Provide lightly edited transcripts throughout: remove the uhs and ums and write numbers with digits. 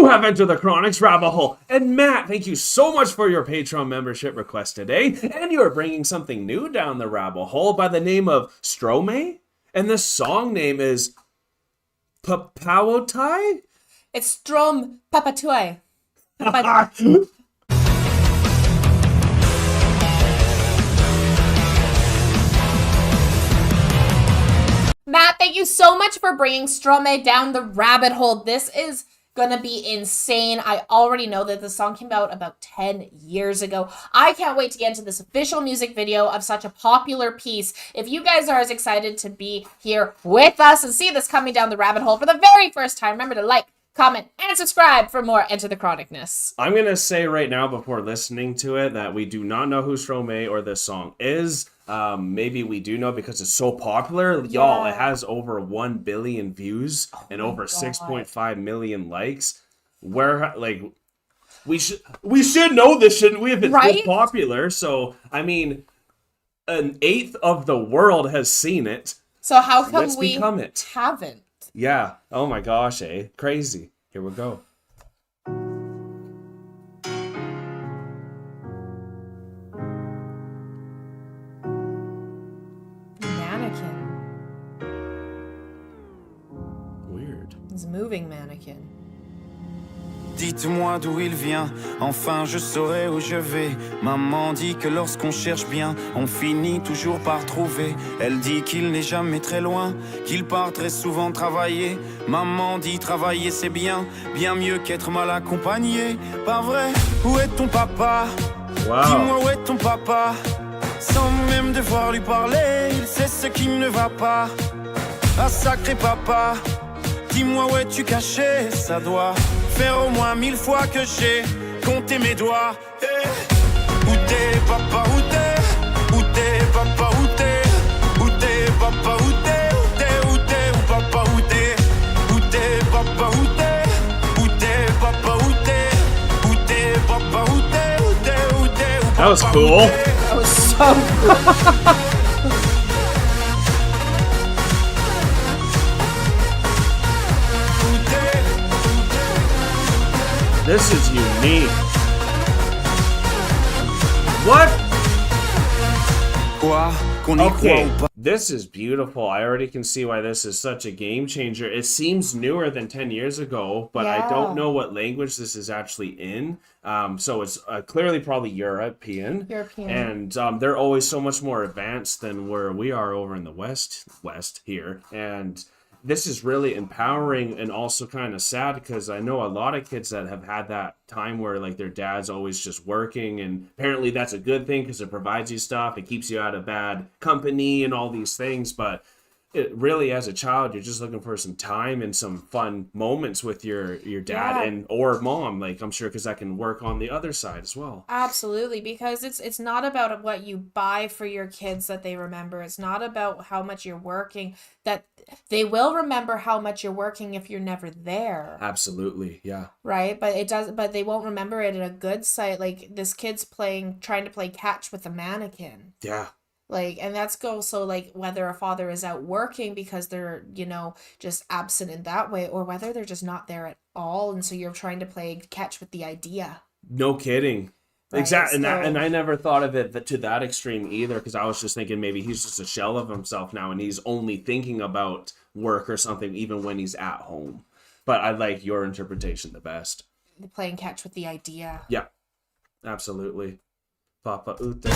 You have entered the Chronic's rabbit hole. And Matt, thank you so much for your Patreon membership request today. And you are bringing something new down the rabbit hole by the name of Stromae. And the song name is papaoutai? It's papaoutai. Matt, thank you so much for bringing Stromae down the rabbit hole. This is gonna be insane. I already know that the song came out about 10 years ago. I can't wait to get into this official music video of such a popular piece. If you guys are as excited to be here with us and see this coming down the rabbit hole for the very first time, remember to like, comment, and subscribe for more Enter the Chronicness. I'm going to say right now before listening to it that we do not know who Stromae or this song is. Maybe we do know because it's so popular. Yeah. Y'all, it has over 1 billion views and over 6.5 million likes. Where, like, we should know this, shouldn't we, if it's this popular? So, I mean, 1/8 of the world has seen it. So how come we haven't? Yeah. Oh my gosh, crazy. Here we go. Mannequin. Weird. It's a moving mannequin. Dites-moi d'où il vient, enfin je saurai où je vais. Maman dit que lorsqu'on cherche bien, on finit toujours par trouver. Elle dit qu'il n'est jamais très loin, qu'il part très souvent travailler. Maman dit travailler c'est bien, bien mieux qu'être mal accompagné. Pas vrai, où est ton papa? Dis-moi où est ton papa? Sans même devoir lui parler, il sait ce qui ne va pas. Ah sacré papa, dis-moi où es-tu caché? Ça doit faire au moins 1000 fois que j'ai compté mes doigts. Hey. Où t'es papa, où t'es? Où t'es papa, où t'es? Où t'es papa, où t'es? Où t'es, où t'es, où papa, où t'es? Où t'es papa, où t'es? Où t'es papa, où t'es? Où t'es papa, où t'es? Où t'es, où t'es, où papa, That was cool. That was so cool. This is unique. What? Okay, this is beautiful. I already can see why this is such a game changer. It seems newer than 10 years ago, but I don't know what language this is actually in. So it's clearly probably European. And they're always so much more advanced than where we are over in the West here. And this is really empowering and also kind of sad because I know a lot of kids that have had that time where like their dad's always just working, and apparently that's a good thing because it provides you stuff, it keeps you out of bad company and all these things. But it really, as a child, you're just looking for some time and some fun moments with your dad and or mom, like I'm sure, because that can work on the other side as well. Absolutely, because it's not about what you buy for your kids that they remember. It's not about how much you're working, that they will remember how much you're working if you're never there. Absolutely, yeah. Right, but they won't remember it at a good site. Like this kid's trying to play catch with a mannequin. Yeah. Like, and that's so like whether a father is out working because they're, just absent in that way, or whether they're just not there at all. And so you're trying to play catch with the idea. No kidding. Right? Exactly. So, and I never thought of it to that extreme either, because I was just thinking maybe he's just a shell of himself now and he's only thinking about work or something even when he's at home. But I like your interpretation the best. Playing catch with the idea. Yeah, absolutely. Papaoutai.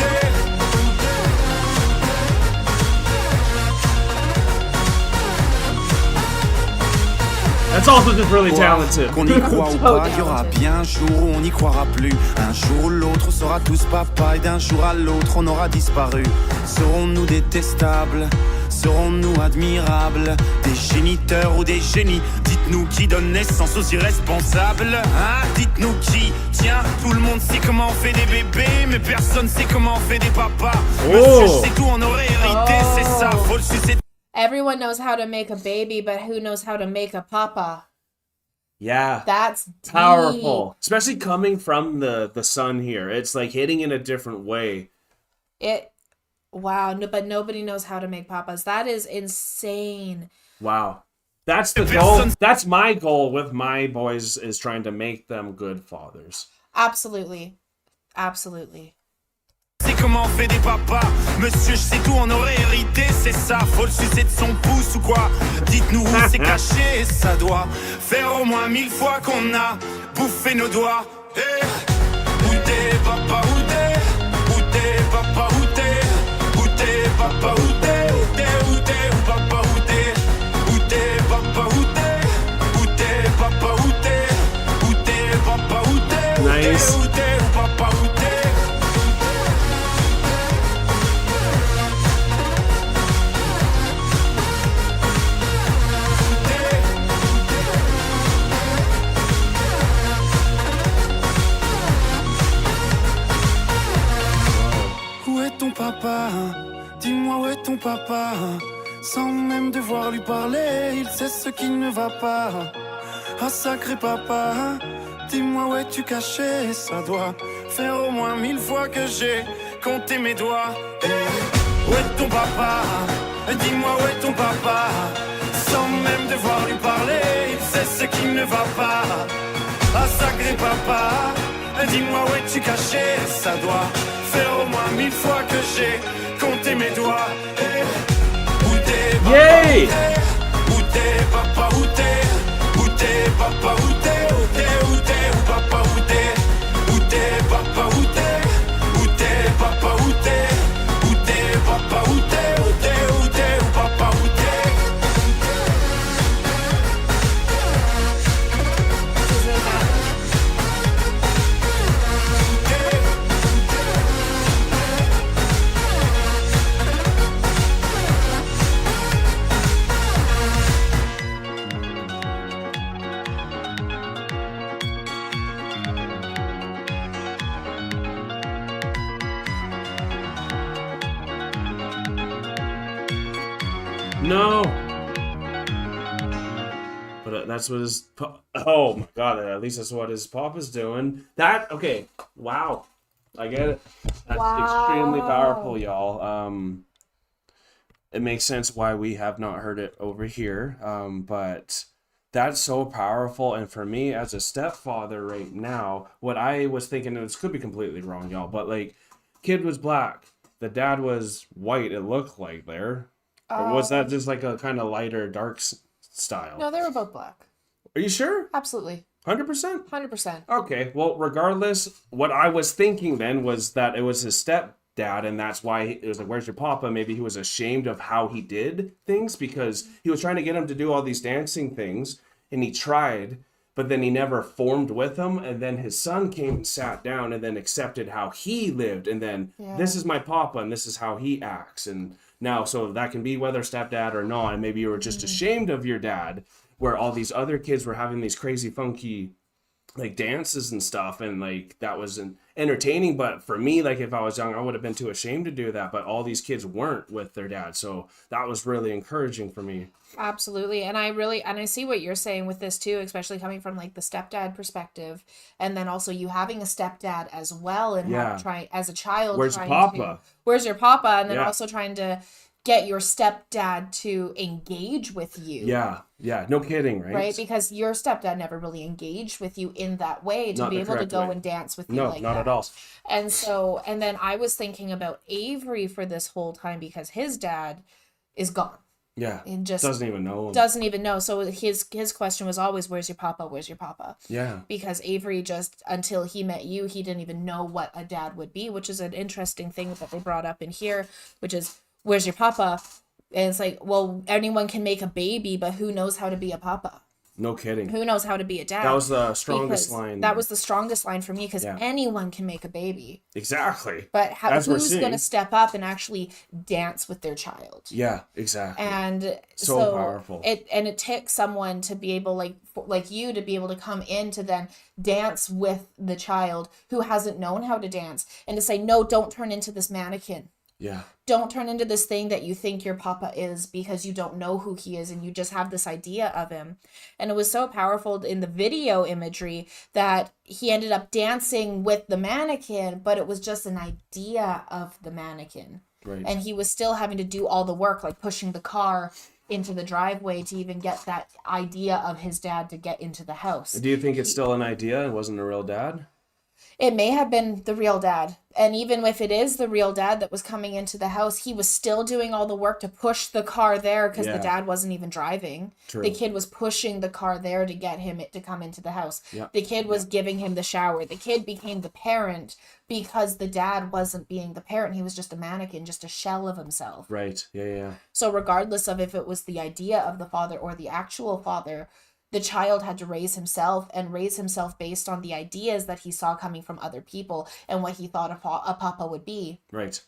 That's also just really talented. Qu'on y croit ou pas, il y aura bien un jour où on n'y croira plus. Un jour ou l'autre, on sera tous papa, et d'un jour à l'autre, on aura disparu. Serons-nous détestables? Serons-nous admirables? Des géniteurs ou des génies? Dites-nous qui donne naissance aux irresponsables, hein? Dites-nous qui? Tiens, tout le monde sait comment on fait des bébés, mais personne sait comment on fait des papas. Monsieur, je sais tout, on aurait hérité, c'est ça, faut le sucer. Everyone knows how to make a baby, but who knows how to make a papa? Yeah. That's deep. Powerful. Especially coming from the son here. It's like hitting in a different way. Wow, no, but nobody knows how to make papas. That is insane. Wow. That's the goal. That's my goal with my boys, is trying to make them good fathers. Absolutely. Absolutely. C'est comment on fait des papas. Monsieur, je sais tout, on aurait hérité, c'est ça. Faut le sucer de son pouce ou quoi? Dites-nous où c'est caché, ça doit faire au moins 1000 fois qu'on a bouffé nos doigts. Hey. Où t'es, papa, où t'es? Où t'es, papa, où t'es? Où t'es, papa, où t'es? Où t'es, où t'es, où papa, où t'es? Où t'es, papa, où t'es? Où t'es, papa, où t'es? Où t'es, papa, où t'es? Nice. Où t'es, où papa, où t'es? Où est ton papa? Dis-moi où est ton papa? Sans même devoir lui parler, il sait ce qui ne va pas. Ah sacré papa, dis-moi où es-tu caché? Ça doit faire au moins 1000 fois que j'ai compté mes doigts. Où est ton papa? Dis-moi où est ton papa? Sans même devoir lui parler, il sait ce qui ne va pas. Ah sacré papa, dis-moi où es-tu caché? Ça doit faire au moins 1000 fois que j'ai compté mes doigts. Où t'es, papa? Yay! Où t'es, papa? Où t'es? Où t'es, papa? Où t'es? Où t'es, où t'es, où papa? Où t'es? Où t'es, papa? Où t'es? Où t'es, papa? Où t'es? Où t'es, papa? Où t'es? Où t'es, où t'es, où papa? Où t'es? No. But that's what his... Oh my god, at least that's what his papa's doing. That... Okay. Wow. I get it. That's extremely powerful, y'all. It makes sense why we have not heard it over here. But that's so powerful. And for me, as a stepfather right now, what I was thinking, and this could be completely wrong, y'all, but like, kid was black. The dad was white, it looked like there. Or was that just like a kind of lighter, dark style? No, they were both black. Are you sure? Absolutely. 100%? 100%. Okay, well, regardless, what I was thinking then was that it was his stepdad, and that's why it was like, where's your papa? Maybe he was ashamed of how he did things, because he was trying to get him to do all these dancing things, and he tried, but then he never formed with him, and then his son came and sat down and then accepted how he lived, and then this is my papa, and this is how he acts, and now, so that can be whether stepdad or not, and maybe you were just ashamed of your dad, where all these other kids were having these crazy funky like dances and stuff, and like that was entertaining, but for me, like if I was young, I would have been too ashamed to do that, but all these kids weren't with their dad, so that was really encouraging for me. Absolutely. And I see what you're saying with this too, especially coming from like the stepdad perspective, and then also you having a stepdad as well, and trying as a child, where's papa? Where's your papa? And then also trying to get your stepdad to engage with you. Yeah, no kidding, right? Right, because your stepdad never really engaged with you in that way to be able to go and dance with you. No, like not that. At all. And then I was thinking about Avery for this whole time, because his dad is gone. Yeah, and just doesn't even know him. Doesn't even know. So his question was always, where's your papa? Where's your papa? Yeah. Because Avery just, until he met you, he didn't even know what a dad would be, which is an interesting thing that they brought up in here, which is, where's your papa? And it's like, well, anyone can make a baby, but who knows how to be a papa? No kidding. Who knows how to be a dad? That was the strongest line. That was the strongest line for me, because anyone can make a baby. Exactly. But who's going to step up and actually dance with their child? Yeah, exactly. And so powerful. It takes someone to be able, like you, to be able to come in to then dance with the child who hasn't known how to dance, and to say, no, don't turn into this mannequin. Yeah. Don't turn into this thing that you think your papa is, because you don't know who he is and you just have this idea of him. And it was so powerful in the video imagery that he ended up dancing with the mannequin, but it was just an idea of the mannequin. Right. And he was still having to do all the work, like pushing the car into the driveway to even get that idea of his dad to get into the house. Do you think it's still an idea? It wasn't a real dad? It may have been the real dad. And even if it is the real dad that was coming into the house, he was still doing all the work to push the car there because the dad wasn't even driving. True. The kid was pushing the car there to get him to come into the house. Yeah. The kid was giving him the shower. The kid became the parent because the dad wasn't being the parent. He was just a mannequin, just a shell of himself. Right. Yeah. So regardless of if it was the idea of the father or the actual father, the child had to raise himself based on the ideas that he saw coming from other people and what he thought a papa would be. Right.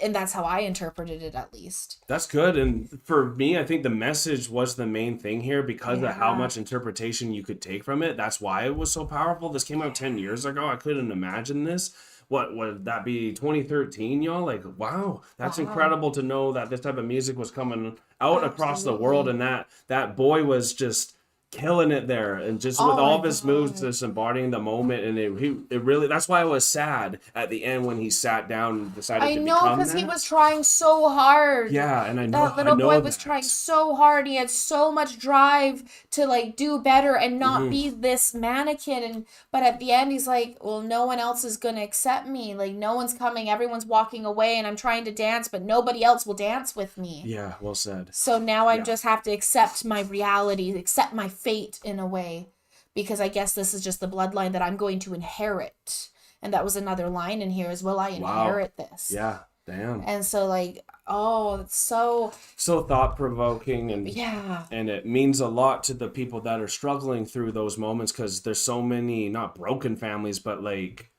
And that's how I interpreted it, at least. That's good. And for me, I think the message was the main thing here because of how much interpretation you could take from it. That's why it was so powerful. This came out 10 years ago. I couldn't imagine this. What would that be, 2013, y'all? Like, wow, that's incredible to know that this type of music was coming out across the world, and that boy was just killing it there, and just with all of his moves, just embodying the moment. And it really, that's why I was sad at the end when he sat down and decided to become that. I know, because he was trying so hard. Yeah, and I know that little boy was trying so hard. He had so much drive to like do better and not be this mannequin. But at the end, he's like, well, no one else is gonna accept me. Like, no one's coming. Everyone's walking away, and I'm trying to dance, but nobody else will dance with me. Yeah, well said. So now I just have to accept my reality, accept my fate in a way, because I guess this is just the bloodline that I'm going to inherit. And that was another line in here, is will I inherit this? Yeah, damn. And so like, it's so thought-provoking, and it means a lot to the people that are struggling through those moments, because there's so many, not broken families, but like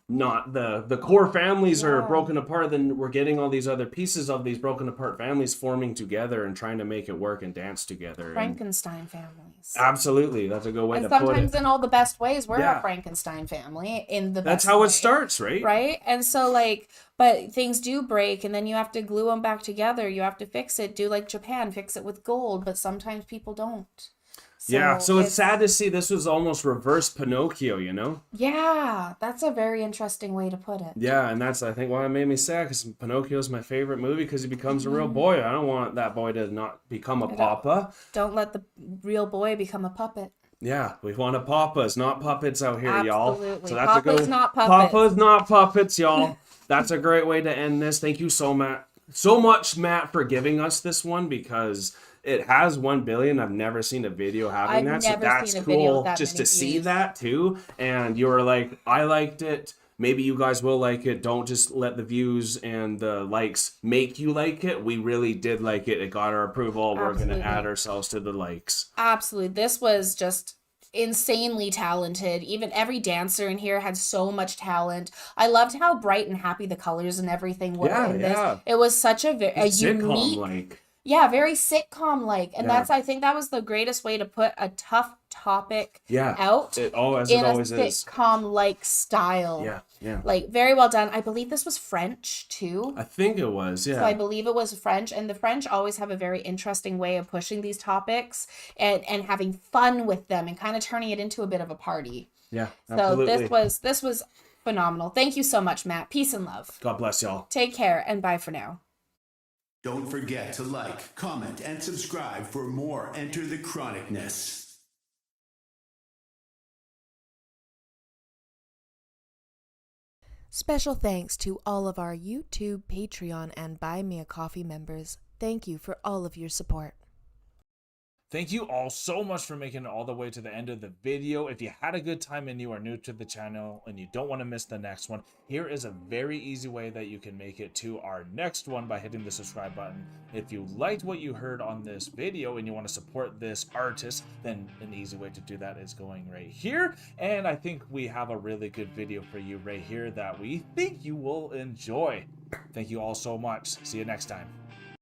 not the core families are broken apart. Then we're getting all these other pieces of these broken apart families forming together and trying to make it work and dance together. Frankenstein families. Absolutely, that's a good way to put it. Sometimes in all the best ways, we're a Frankenstein family in the best That's how way. it starts, right? Right? And so like, but things do break, and then you have to glue them back together. You have to fix it. Do like Japan, fix it with gold. But sometimes people don't. So it's sad to see this was almost reverse Pinocchio, you know? Yeah, that's a very interesting way to put it. Yeah, and that's, I think, why it made me sad, because Pinocchio is my favorite movie, because he becomes a real boy. I don't want that boy to not become a papa. Don't let the real boy become a puppet. Yeah, we want a papas, not puppets out here, y'all. Absolutely. So that's Papas, not puppets. Papas, not puppets, y'all. That's a great way to end this. Thank you so much, Matt, for giving us this one, because it has 1 billion. I've never seen a video having that, so that's cool just to see that too. And you were like, I liked it. Maybe you guys will like it. Don't just let the views and the likes make you like it. We really did like it. It got our approval. We're going to add ourselves to the likes. Absolutely. This was just insanely talented. Even every dancer in here had so much talent. I loved how bright and happy the colors and everything were in this. It was such a unique, very sitcom-like. And I think that was the greatest way to put a tough topic out as it always in a sitcom-like style. Like, very well done. I believe this was French, too. I think it was, So I believe it was French. And the French always have a very interesting way of pushing these topics and having fun with them and kind of turning it into a bit of a party. Yeah, absolutely. So this was phenomenal. Thank you so much, Matt. Peace and love. God bless y'all. Take care, and bye for now. Don't forget to like, comment, and subscribe for more Enter the Chronicness. Special thanks to all of our YouTube, Patreon, and Buy Me a Coffee members. Thank you for all of your support. Thank you all so much for making it all the way to the end of the video. If you had a good time and you are new to the channel and you don't want to miss the next one, here is a very easy way that you can make it to our next one by hitting the subscribe button. If you liked what you heard on this video and you want to support this artist, then an easy way to do that is going right here. And I think we have a really good video for you right here that we think you will enjoy. Thank you all so much. See you next time.